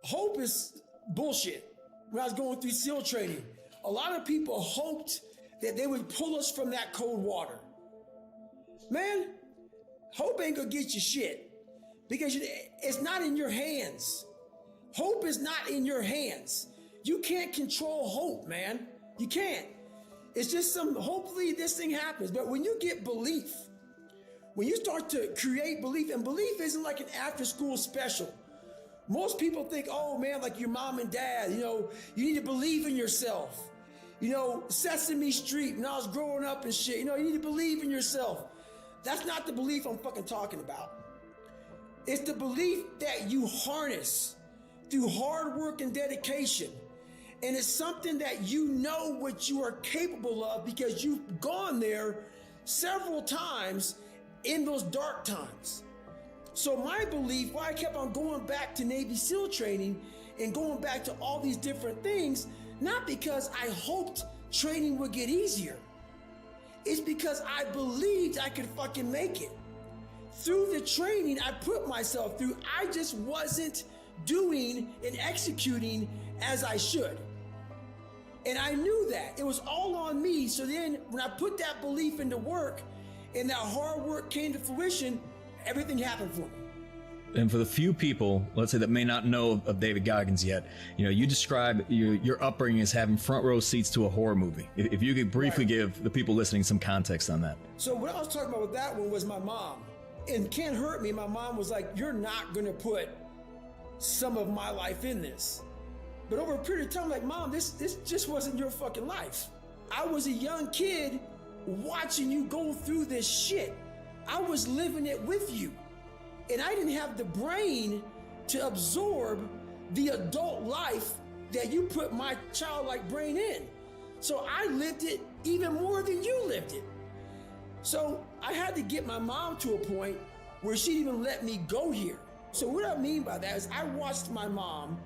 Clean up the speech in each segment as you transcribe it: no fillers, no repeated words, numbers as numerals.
Hope is bullshit. When I was going through SEAL training, a lot of people hoped that they would pull us from that cold water. Man, hope ain't gonna get you shit because it's not in your hands. Hope is not in your hands. You can't control hope, man. You can't. It's just hopefully this thing happens. But when you get belief, when you start to create belief, and belief isn't like an after school special. Most people think, oh man, like your mom and dad, you need to believe in yourself. Sesame Street, when I was growing up and shit, you need to believe in yourself. That's not the belief I'm fucking talking about. It's the belief that you harness through hard work and dedication. And it's something that you know what you are capable of because you've gone there several times in those dark times. So my belief, why I kept on going back to Navy SEAL training and going back to all these different things, not because I hoped training would get easier. It's because I believed I could fucking make it. Through the training I put myself through, I just wasn't doing and executing as I should. And I knew that. It was all on me. So then when I put that belief into work and that hard work came to fruition, everything happened for me. And for the few people, let's say, that may not know of David Goggins yet, you describe your upbringing as having front row seats to a horror movie. If you could briefly give the people listening some context on that. So what I was talking about with that one was my mom. And Can't Hurt Me, my mom was like, you're not going to put some of my life in this. But over a period of time, I'm like, Mom, this just wasn't your fucking life. I was a young kid watching you go through this shit. I was living it with you. And I didn't have the brain to absorb the adult life that you put my childlike brain in. So I lived it even more than you lived it. So I had to get my mom to a point where she'd even let me go here. So what I mean by that is I watched my mom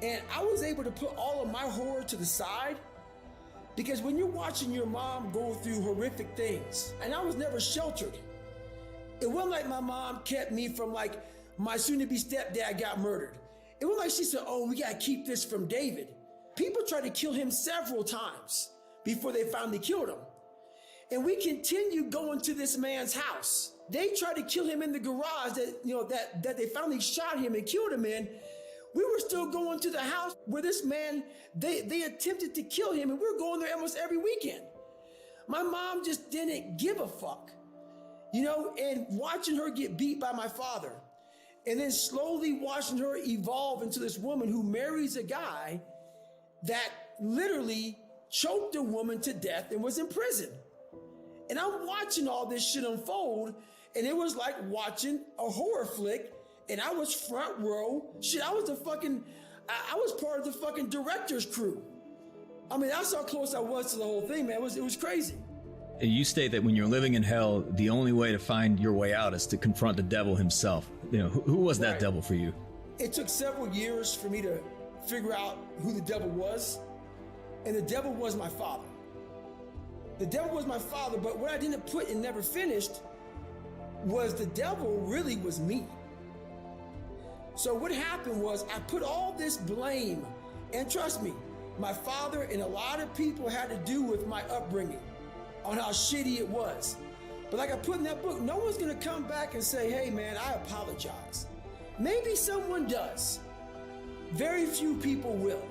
and I was able to put all of my horror to the side, because when you're watching your mom go through horrific things, and I was never sheltered. It wasn't like my mom kept me from like my soon-to-be stepdad got murdered. It wasn't like she said, oh, we gotta keep this from David. People tried to kill him several times before they finally killed him. And we continued going to this man's house. They tried to kill him in the garage that they finally shot him and killed him in. We were still going to the house where this man, they attempted to kill him, and we were going there almost every weekend. My mom just didn't give a fuck, and watching her get beat by my father, and then slowly watching her evolve into this woman who marries a guy that literally choked a woman to death and was in prison. And I'm watching all this shit unfold, and it was like watching a horror flick, and I was front row. Shit, I was I was part of the fucking director's crew. I mean, that's how close I was to the whole thing, man. It was crazy. You state that when you're living in hell, the only way to find your way out is to confront the devil himself. Who was that devil for you? It took several years for me to figure out who the devil was, and the devil was my father. The devil was my father, but what I didn't put and never finished was the devil really was me. So what happened was I put all this blame, and trust me, my father and a lot of people had to do with my upbringing on how shitty it was. But like I put in that book, no one's gonna come back and say, hey man, I apologize. Maybe someone does. Very few people will.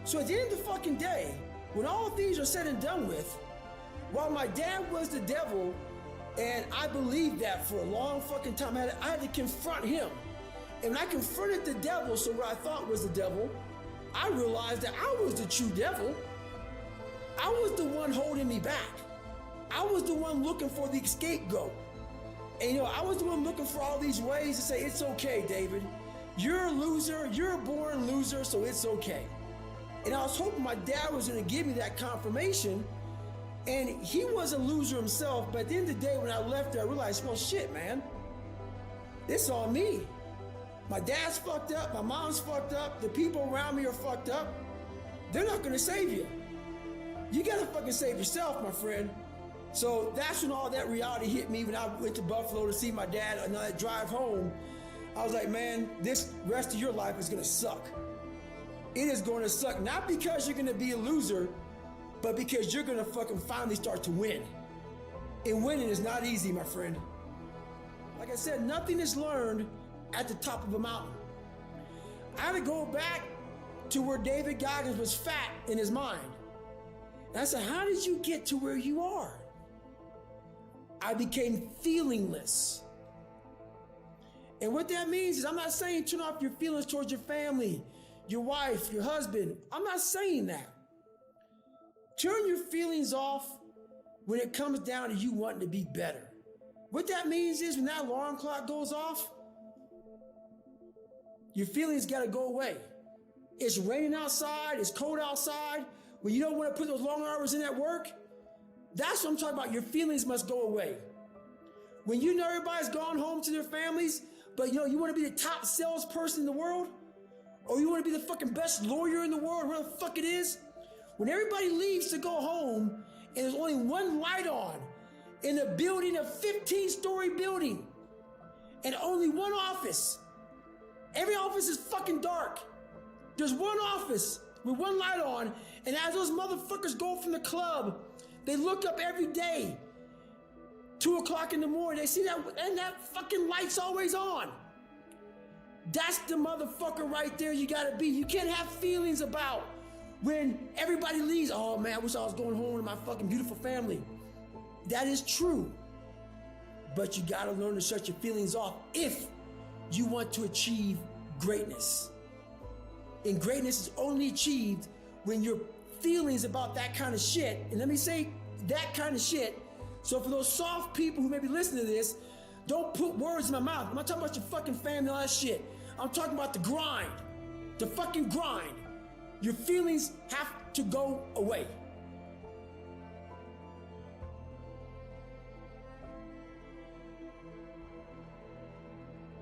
So at the end of the fucking day, when all things are said and done with, while my dad was the devil, and I believed that for a long fucking time, I had to confront him. And when I confronted the devil, so what I thought was the devil, I realized that I was the true devil. I was the one holding me back. I was the one looking for the scapegoat. And I was the one looking for all these ways to say, it's okay, David. You're a loser, you're a born loser, so it's okay. And I was hoping my dad was gonna give me that confirmation, and he was a loser himself, but at the end of the day, when I left there, I realized, well, shit, man, it's on me. My dad's fucked up, my mom's fucked up, the people around me are fucked up. They're not gonna save you. You gotta fucking save yourself, my friend. So that's when all that reality hit me when I went to Buffalo to see my dad on that drive home. I was like, man, this rest of your life is gonna suck. It is going to suck, not because you're gonna be a loser, but because you're gonna fucking finally start to win. And winning is not easy, my friend. Like I said, nothing is learned at the top of a mountain. I had to go back to where David Goggins was fat in his mind. And I said, how did you get to where you are? I became feelingless. And what that means is, I'm not saying turn off your feelings towards your family, your wife, your husband. I'm not saying that. Turn your feelings off when it comes down to you wanting to be better. What that means is, when that alarm clock goes off, your feelings gotta go away. It's raining outside, it's cold outside, when you don't want to put those long hours in at work, that's what I'm talking about. Your feelings must go away. When you know everybody's gone home to their families, but you want to be the top salesperson in the world, or you want to be the fucking best lawyer in the world, whatever the fuck it is, when everybody leaves to go home and there's only one light on in a building, a 15-story building, and only one office, every office is fucking dark. There's one office with one light on, and as those motherfuckers go from the club, they look up every day, 2 o'clock in the morning, they see that, and that fucking light's always on. That's the motherfucker right there you gotta be. You can't have feelings about when everybody leaves. Oh man, I wish I was going home to my fucking beautiful family. That is true. But you gotta learn to shut your feelings off if you want to achieve greatness. And greatness is only achieved when your feelings about that kind of shit, and let me say that kind of shit, so for those soft people who may be listening to this, don't put words in my mouth. I'm not talking about your fucking family and all that shit. I'm talking about the grind, the fucking grind. Your feelings have to go away.